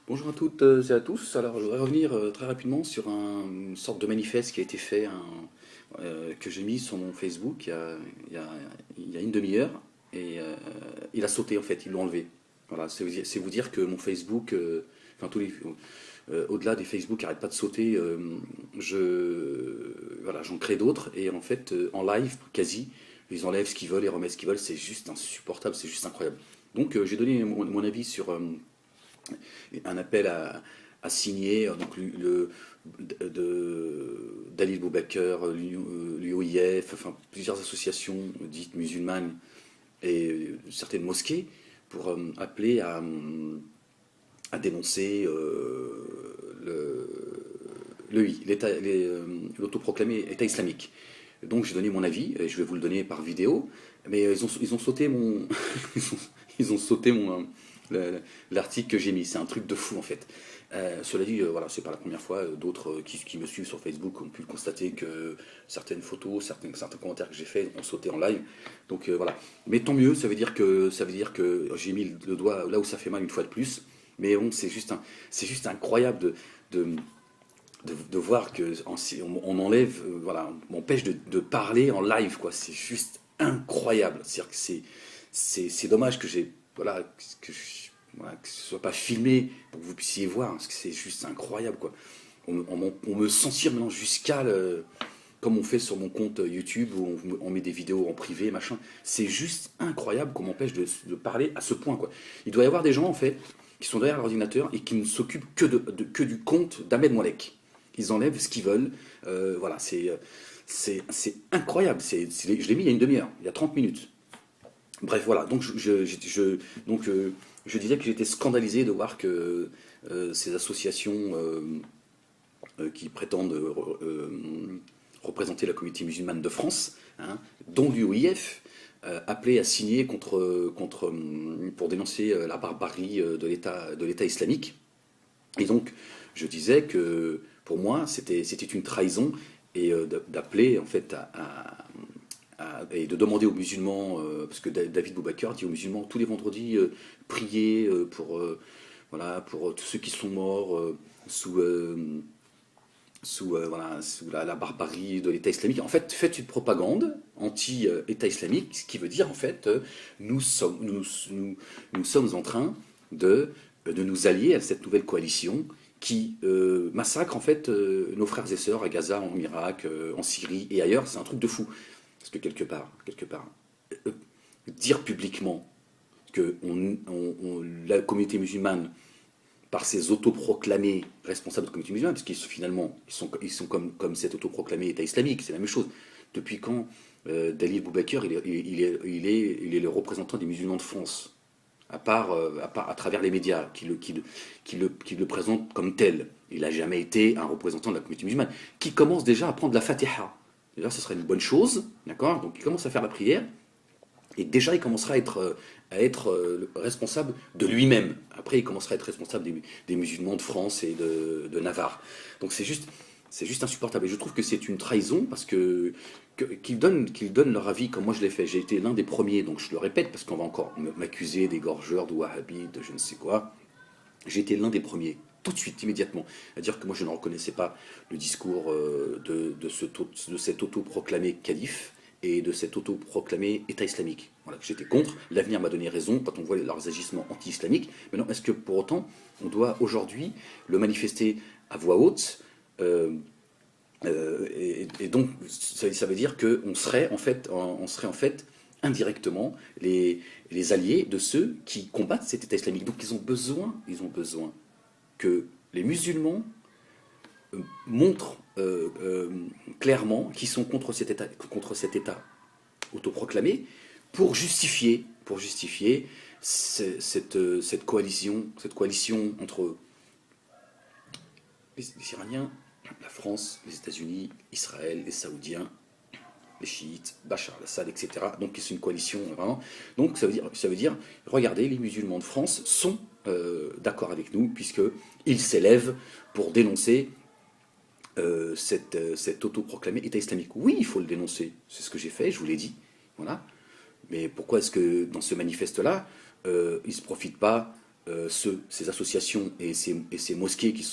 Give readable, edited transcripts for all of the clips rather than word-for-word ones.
Bonjour à toutes et à tous. Alors, je voudrais revenir très rapidement sur une sorte de manifeste qui a été fait, que j'ai mis sur mon Facebook il y a- il y a une demi-heure. Et il a sauté en fait, ils l'ont enlevé. Voilà, c'est vous dire que mon Facebook, enfin au-delà des Facebook qui n'arrêtent pas de sauter, voilà, j'en crée d'autres. Et en fait, en live, quasi, ils enlèvent ce qu'ils veulent et remettent ce qu'ils veulent. C'est juste insupportable, c'est juste incroyable. Donc, j'ai donné mon avis sur un appel à signer donc d'Ali Boubaker, l'UOIF, enfin plusieurs associations dites musulmanes et certaines mosquées pour appeler à dénoncer l'autoproclamé État islamique. Donc j'ai donné mon avis, et je vais vous le donner par vidéo, mais ils ont sauté mon, ils ont sauté l'article que j'ai mis. C'est un truc de fou en fait. Cela dit, voilà, c'est pas la première fois. D'autres qui me suivent sur Facebook ont pu constater que certaines photos, certains commentaires que j'ai faits ont sauté en live. Donc voilà. Mais tant mieux, ça veut dire que j'ai mis le doigt là où ça fait mal une fois de plus. Mais bon, c'est juste incroyable de, de voir que on enlève, voilà, on m'empêche de parler en live, quoi. C'est juste incroyable. C'est-à-dire que c'est dommage que j'ai, voilà, voilà, que ce soit pas filmé pour que vous puissiez voir, parce que c'est juste incroyable, quoi. On me censure maintenant comme on fait sur mon compte YouTube où on met des vidéos en privé, machin. C'est juste incroyable qu'on m'empêche de parler à ce point, quoi. Il doit y avoir des gens, en fait, qui sont derrière l'ordinateur et qui ne s'occupent que du compte d'Ahmed Moalek. Ils enlèvent ce qu'ils veulent. Voilà, c'est incroyable. Je l'ai mis il y a une demi-heure, il y a 30 minutes. Bref, voilà. Donc, je disais que j'étais scandalisé de voir que ces associations qui prétendent représenter la communauté musulmane de France, hein, dont l'UOIF, appelé à signer pour dénoncer la barbarie de l'État islamique. Et donc, je disais que pour moi, c'était une trahison et d'appeler en fait et de demander aux musulmans, parce que David Boubacar dit aux musulmans tous les vendredis, priez voilà, pour tous ceux qui sont morts sous, voilà, sous la barbarie de l'État islamique. En fait, faites une propagande anti-État islamique, ce qui veut dire en fait, nous sommes en train de nous allier à cette nouvelle coalition qui massacre en fait nos frères et sœurs à Gaza, en Irak, en Syrie et ailleurs. C'est un truc de fou. Parce que quelque part, euh, dire publiquement que la communauté musulmane par ces autoproclamés responsables de la communauté musulmane, parce qu'ils finalement, ils sont comme cet autoproclamé État islamique, c'est la même chose. Depuis quand Dalil Boubaker, il est le représentant des musulmans de France, à travers les médias, qui le présentent comme tel. Il n'a jamais été un représentant de la communauté musulmane, qui commence déjà à prendre la Fatiha. Déjà, ce serait une bonne chose, d'accord. Donc il commence à faire la prière, et déjà, il commencera à être responsable de lui-même. Après, il commencera à être responsable des musulmans de France et de Navarre. Donc c'est juste insupportable. Et je trouve que c'est une trahison parce qu'ils donnent leur avis comme moi je l'ai fait. J'ai été l'un des premiers, donc je le répète parce qu'on va encore m'accuser d'égorgeur, de wahhabi, de je ne sais quoi. J'ai été l'un des premiers, tout de suite, immédiatement, à dire que moi je ne reconnaissais pas le discours de cet autoproclamé calife et de cet autoproclamé État islamique. Voilà, que j'étais contre. L'avenir m'a donné raison quand on voit leurs agissements anti-islamiques. Maintenant, est-ce que pour autant, on doit aujourd'hui le manifester à voix haute et donc, ça veut dire qu'on serait en fait indirectement les alliés de ceux qui combattent cet État islamique. Donc ils ont besoin que les musulmans montrent clairement qu'ils sont contre cet État autoproclamé pour justifier cette coalition entre les Iraniens, la France, les États-Unis, Israël, les Saoudiens, les chiites, Bachar al-Assad, etc. Donc c'est une coalition vraiment. Donc ça veut dire, regardez, les musulmans de France sont d'accord avec nous puisqu'ils s'élèvent pour dénoncer cet autoproclamé État islamique. Oui, il faut le dénoncer. C'est ce que j'ai fait, je vous l'ai dit. Voilà. Mais pourquoi est-ce que dans ce manifeste-là, ils ne se profitent pas ces associations et ces mosquées qui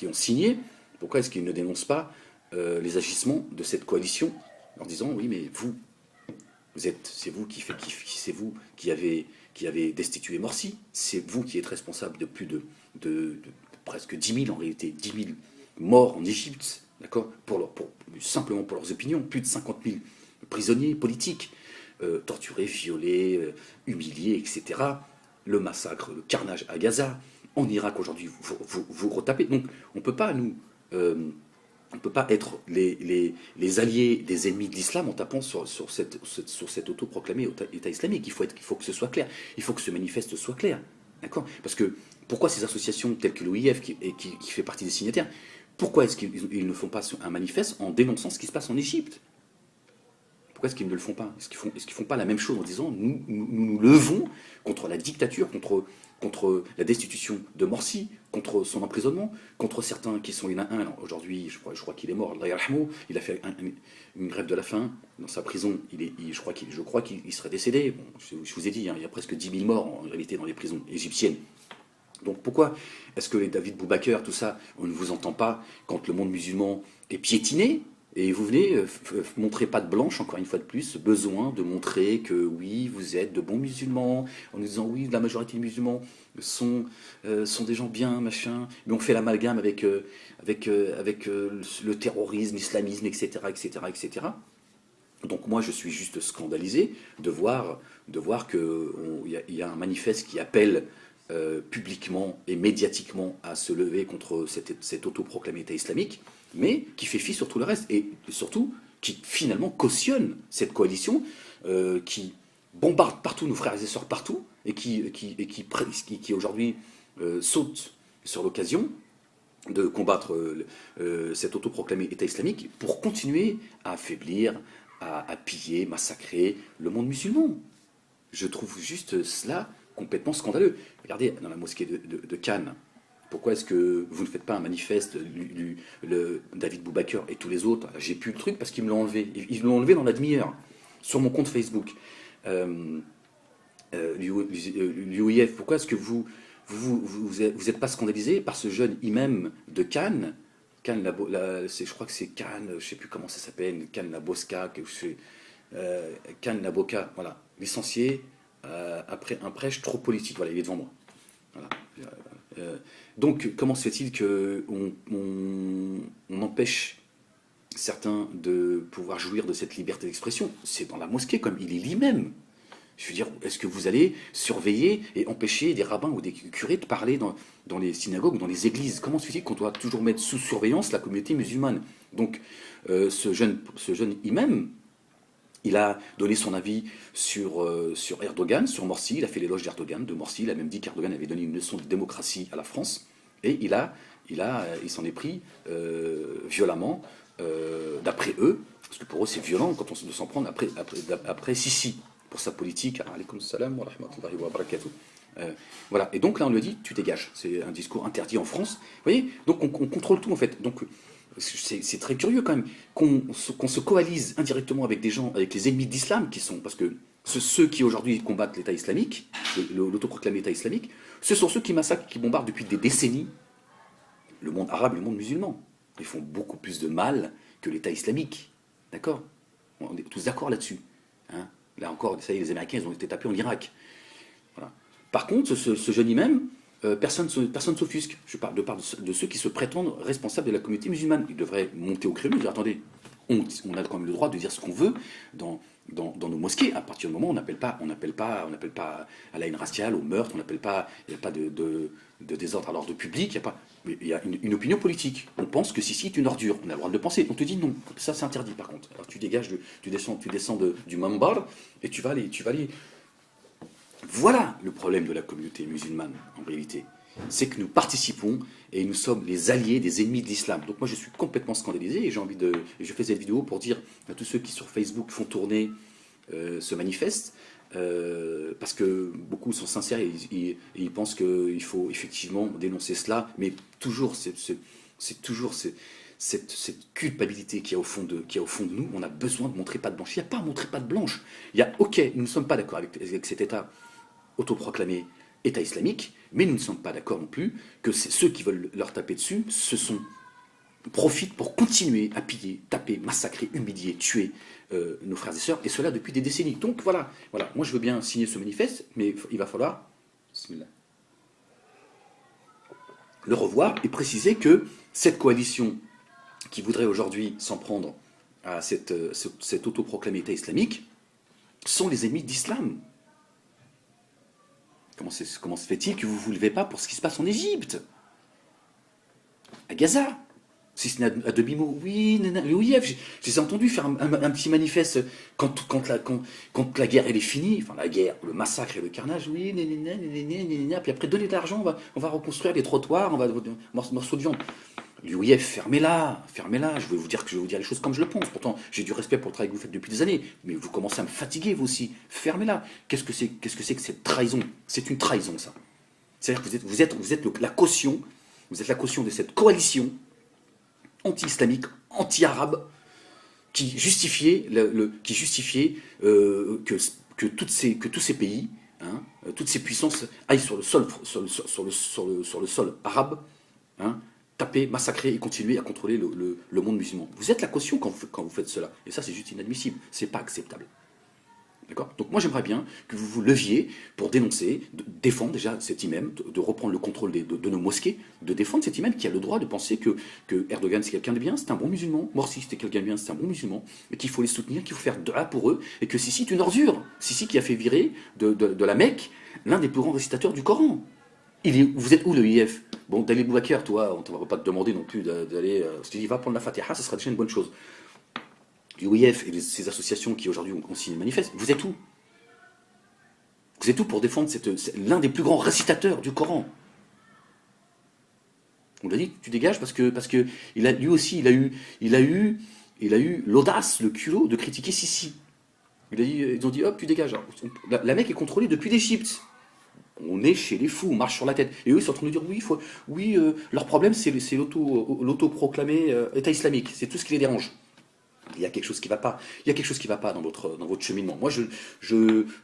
ont signé, pourquoi est-ce qu'ils ne dénoncent pas les agissements de cette coalition en disant oui mais c'est vous c'est vous qui avez destitué Morsi, c'est vous qui êtes responsable de plus de presque 10 000 en réalité, 10 000 morts en Égypte, d'accord, simplement pour leurs opinions, plus de 50 000 prisonniers politiques, torturés, violés, humiliés, etc. Le massacre, le carnage à Gaza, en Irak aujourd'hui, vous retapez. Donc on ne peut pas on peut pas être les alliés des ennemis de l'islam en tapant sur cet autoproclamé État islamique. Il faut que ce soit clair. Il faut que ce manifeste soit clair. D'accord. Parce que pourquoi ces associations telles que l'OIF, qui fait partie des signataires, pourquoi est-ce qu'ils ne font pas un manifeste en dénonçant ce qui se passe en Égypte? Pourquoi est-ce qu'ils ne le font pas? Est-ce qu'ils font pas la même chose en disant nous levons contre la dictature, contre la destitution de Morsi, contre son emprisonnement, contre certains qui sont... Il y en a un, aujourd'hui, je crois qu'il est mort, Allah yarhamou, il a fait une grève de la faim dans sa prison, je crois qu'il serait décédé. Bon, je vous ai dit, hein, il y a presque 10 000 morts en réalité dans les prisons égyptiennes. Donc pourquoi est-ce que les David Boubaker, tout ça, on ne vous entend pas quand le monde musulman est piétiné? Et vous venez montrer patte blanche, encore une fois de plus, besoin de montrer que oui, vous êtes de bons musulmans, en nous disant oui, la majorité des musulmans sont des gens bien, machin, mais on fait l'amalgame avec le terrorisme, l'islamisme, etc., etc., etc. Donc moi, je suis juste scandalisé de voir qu'il y a un manifeste qui appelle publiquement et médiatiquement à se lever contre cet autoproclamé État islamique, mais qui fait fi sur tout le reste, et surtout qui finalement cautionne cette coalition qui bombarde partout nos frères et sœurs partout, et qui aujourd'hui saute sur l'occasion de combattre cet autoproclamé État islamique pour continuer à affaiblir, à piller, massacrer le monde musulman. Je trouve juste cela complètement scandaleux. Regardez, dans la mosquée de Cannes, pourquoi est-ce que vous ne faites pas un manifeste, David Boubaker et tous les autres? J'ai plus le truc parce qu'ils me l'ont enlevé. Ils me l'ont enlevé dans la demi-heure, sur mon compte Facebook. L'UIF, pourquoi est-ce que vous êtes pas scandalisé par ce jeune imam de Cannes? Cannes, je crois que c'est Cannes, je ne sais plus comment ça s'appelle, Cannes la Bosca, Cannes la Boca, voilà, licencié après un prêche trop politique. Voilà, il est devant moi. Voilà. Donc, comment se fait-il qu'on empêche certains de pouvoir jouir de cette liberté d'expression? C'est dans la mosquée, comme il est l'imam. Je veux dire, est-ce que vous allez surveiller et empêcher des rabbins ou des curés de parler dans les synagogues ou dans les églises? Comment se fait-il qu'on doit toujours mettre sous surveillance la communauté musulmane? Donc, ce jeune imam, il a donné son avis sur Erdogan, sur Morsi. Il a fait l'éloge d'Erdogan, de Morsi. Il a même dit qu'Erdogan avait donné une leçon de démocratie à la France. Et il s'en est pris violemment, d'après eux, parce que pour eux c'est violent quand on s'en prend après Sisi, pour sa politique. Alaykoum salam wa rahmatullahi wa barakatuh. Voilà. Et donc là on lui dit tu dégages. C'est un discours interdit en France. Vous voyez? Donc on contrôle tout en fait. Donc c'est très curieux quand même qu'on se coalise indirectement avec des gens, avec les ennemis de l'islam qui sont, parce que ceux qui aujourd'hui combattent l'État islamique, l'autoproclamé État islamique, ce sont ceux qui massacrent, qui bombardent depuis des décennies le monde arabe et le monde musulman. Ils font beaucoup plus de mal que l'État islamique. D'accord? On est tous d'accord là-dessus. Hein? Là encore, ça y est, les Américains, ils ont été tapés en Irak. Voilà. Par contre, ce jeune imam, personne ne s'offusque. Je parle de ceux qui se prétendent responsables de la communauté musulmane. Ils devraient monter au créneau et dire attendez, on a quand même le droit de dire ce qu'on veut dans nos mosquées. À partir du moment où on n'appelle pas à la haine raciale, au meurtre, il n'y a pas de désordre à l'ordre public, il y a une opinion politique. On pense que Sisi est une ordure. On a le droit de le penser. On te dit non, ça c'est interdit par contre. Alors tu dégages, tu descends du mambar et tu vas aller. Voilà le problème de la communauté musulmane, en réalité. C'est que nous participons et nous sommes les alliés des ennemis de l'islam. Donc moi je suis complètement scandalisé et je fais cette vidéo pour dire à tous ceux qui sur Facebook font tourner ce manifeste, parce que beaucoup sont sincères et ils pensent qu'il faut effectivement dénoncer cela, mais toujours c'est toujours cette culpabilité qui est au fond de nous. On a besoin de montrer patte blanche. Il n'y a pas à montrer patte blanche. Ok, nous ne sommes pas d'accord avec cet État autoproclamé État islamique, mais nous ne sommes pas d'accord non plus que ceux qui veulent leur taper dessus, profitent pour continuer à piller, taper, massacrer, humilier, tuer nos frères et sœurs, et cela depuis des décennies. Donc voilà, moi je veux bien signer ce manifeste, mais il va falloir le revoir et préciser que cette coalition qui voudrait aujourd'hui s'en prendre à cet autoproclamé État islamique sont les ennemis d'islam. Comment se fait-il que vous ne vous levez pas pour ce qui se passe en Égypte, à Gaza? Si ce n'est à demi-mot, oui, l'OIF, je les ai entendus faire un petit manifeste quand la guerre elle est finie, enfin la guerre, le massacre et le carnage, oui, puis après donnez de l'argent, on va reconstruire les trottoirs, on va morceaux de viande. L'UIF, fermez-la, je vais vous dire les choses comme je le pense. Pourtant, j'ai du respect pour le travail que vous faites depuis des années, mais vous commencez à me fatiguer, vous aussi. Fermez-la. Qu'est-ce que c'est que cette trahison? C'est une trahison, ça. C'est-à-dire que vous êtes la caution de cette coalition anti-islamique, anti-arabe, qui justifiait, que tous ces pays, hein, toutes ces puissances aillent sur le sol arabe, hein, taper, massacrer et continuer à contrôler le monde musulman. Vous êtes la caution quand vous faites cela. Et ça, c'est juste inadmissible. C'est pas acceptable. D'accord? Donc moi, j'aimerais bien que vous vous leviez pour dénoncer, de défendre déjà cet imam, de reprendre le contrôle de nos mosquées, de défendre cet imam qui a le droit de penser que Erdogan, c'est quelqu'un de bien, c'est un bon musulman, Morsi, c'est quelqu'un de bien, c'est un bon musulman, et qu'il faut les soutenir, qu'il faut faire dua pour eux, et que Sisi est une ordure. Sisi qui a fait virer de la Mecque l'un des plus grands récitateurs du Coran. Vous êtes où le IF? Bon, Dalil Boubacar, toi, on ne va pas te demander non plus d'aller. Si tu dis va prendre la Fatiha, ça sera déjà une bonne chose. L'UIF et ces associations qui aujourd'hui ont signé le manifeste, vous êtes où? Vous êtes où pour défendre l'un des plus grands récitateurs du Coran? On l'a dit, tu dégages parce que lui aussi, il a eu l'audace, le culot de critiquer Sisi. Ils ont dit hop, tu dégages. Alors, la Mecque est contrôlée depuis l'Égypte. On est chez les fous, on marche sur la tête. Et eux, ils sont en train de dire oui, leur problème, c'est l'autoproclamé État islamique. C'est tout ce qui les dérange. Il y a quelque chose qui ne va pas. Il y a quelque chose qui ne va pas dans votre cheminement. Moi, je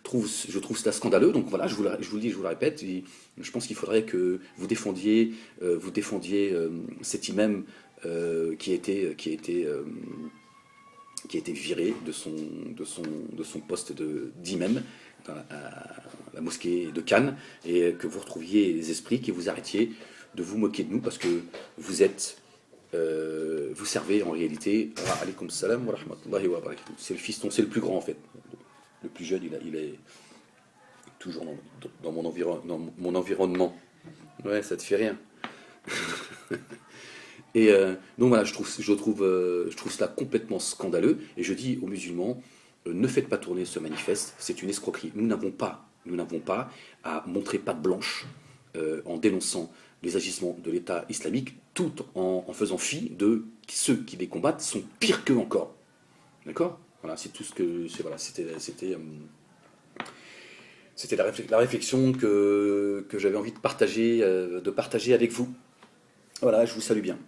trouve cela scandaleux. Donc voilà, je vous le dis, je vous le répète. Je pense qu'il faudrait que vous défendiez cet imam qui a été viré de son poste d'imam à la mosquée de Cannes, et que vous retrouviez les esprits, que vous arrêtiez de vous moquer de nous, parce que vous servez en réalité. Alaykoum salam wa rahmatullahi wa barakatuh. C'est le fiston, c'est le plus grand en fait. Le plus jeune, il est toujours dans mon environnement. Ouais, ça te fait rien. Et donc voilà, je trouve cela complètement scandaleux, et je dis aux musulmans, ne faites pas tourner ce manifeste, c'est une escroquerie. Nous n'avons pas à montrer patte blanche en dénonçant les agissements de l'État islamique, tout en faisant fi de ceux qui les combattent sont pires qu'eux encore. D'accord? Voilà, c'est tout ce que c'était la réflexion que j'avais envie de partager avec vous. Voilà, je vous salue bien.